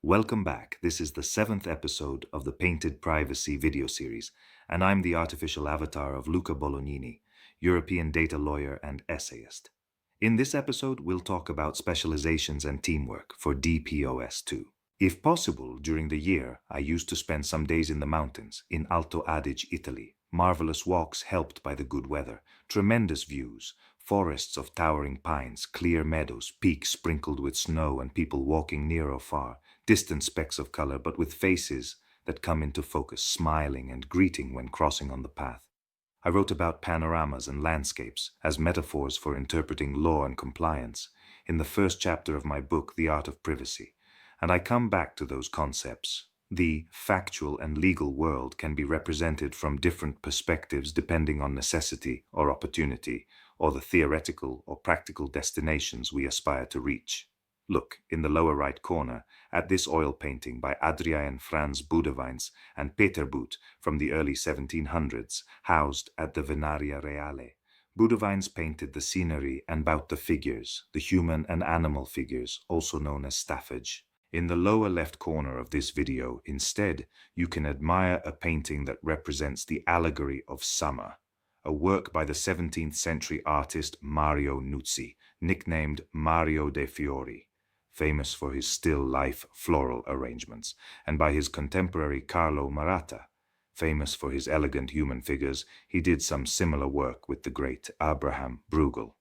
Welcome back. This is the 7th episode of the Painted Privacy video series, and I'm the artificial avatar of Luca Bolognini, European data lawyer and essayist. In this episode, we'll talk about specializations and teamwork for DPOs too. If possible, during the year, I used to spend some days in the mountains, in Alto Adige, Italy. Marvelous walks helped by the good weather, tremendous views, forests of towering pines, clear meadows, peaks sprinkled with snow, and people walking near or far, distant specks of color but with faces that come into focus, smiling and greeting when crossing on the path. I wrote about panoramas and landscapes as metaphors for interpreting law and compliance in the first chapter of my book, The Art of Privacy, and I come back to those concepts. The factual and legal world can be represented from different perspectives depending on necessity or opportunity, or the theoretical or practical destinations we aspire to reach. Look, in the lower right corner, at this oil painting by Adriaan Frans Boudewijn and Peter Boot from the early 1700s, housed at the Venaria Reale. Boudewijn painted the scenery and about the figures, the human and animal figures, also known as staffage. In the lower left corner of this video, instead, you can admire a painting that represents the allegory of summer, a work by the 17th century artist Mario Nuzzi, nicknamed Mario de Fiori, famous for his still life floral arrangements, and by his contemporary Carlo Maratta, famous for his elegant human figures. He did some similar work with the great Abraham Bruegel.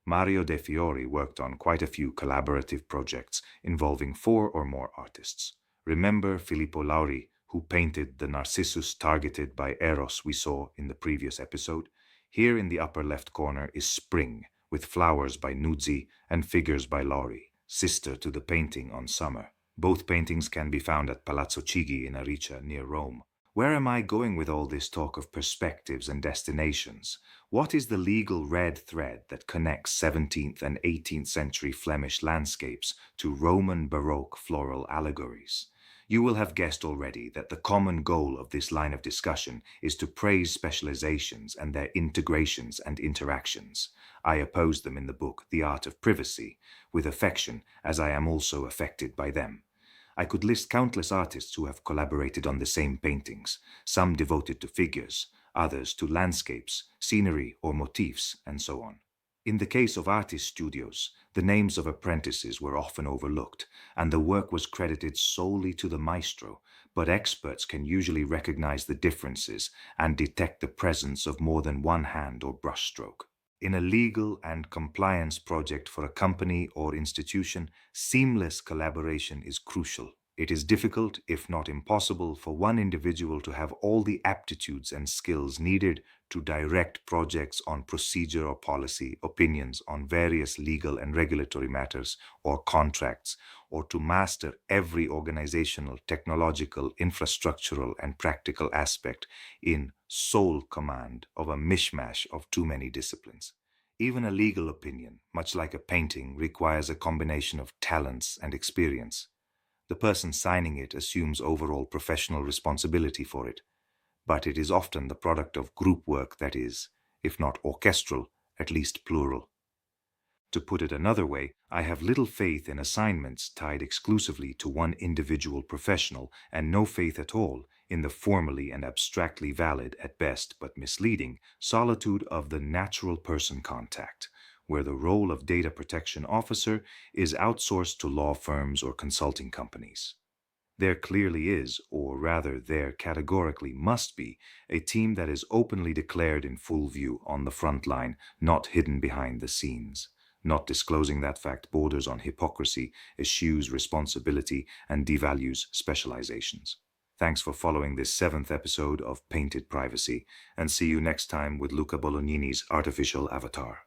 Mario de Fiori worked on quite a few collaborative projects involving 4 or more artists. Remember Filippo Lauri, who painted the Narcissus targeted by Eros we saw in the previous episode? Here in the upper left corner is Spring, with flowers by Nuzzi and figures by Lauri, sister to the painting on summer. Both paintings can be found at Palazzo Chigi in Aricia near Rome. Where am I going with all this talk of perspectives and destinations? What is the legal red thread that connects 17th and 18th century Flemish landscapes to Roman Baroque floral allegories? You will have guessed already that the common goal of this line of discussion is to praise specializations and their integrations and interactions. I oppose them in the book, The Art of Privacy, with affection, as I am also affected by them. I could list countless artists who have collaborated on the same paintings, some devoted to figures, others to landscapes, scenery or motifs, and so on. In the case of artist studios, the names of apprentices were often overlooked, and the work was credited solely to the maestro, but experts can usually recognize the differences and detect the presence of more than one hand or brushstroke. In a legal and compliance project for a company or institution, seamless collaboration is crucial. It is difficult, if not impossible, for one individual to have all the aptitudes and skills needed to direct projects on procedure or policy, opinions on various legal and regulatory matters or contracts, or to master every organizational, technological, infrastructural, and practical aspect in sole command of a mishmash of too many disciplines. Even a legal opinion, much like a painting, requires a combination of talents and experience. The person signing it assumes overall professional responsibility for it, but it is often the product of group work that is, if not orchestral, at least plural. To put it another way, I have little faith in assignments tied exclusively to one individual professional, and no faith at all in the formally and abstractly valid, at best but misleading, solitude of the natural person contact, where the role of data protection officer is outsourced to law firms or consulting companies. There clearly is, or rather there categorically must be, a team that is openly declared in full view on the front line, not hidden behind the scenes. Not disclosing that fact borders on hypocrisy, eschews responsibility, and devalues specializations. Thanks for following this 7th episode of Painted Privacy, and see you next time with Luca Bolognini's artificial avatar.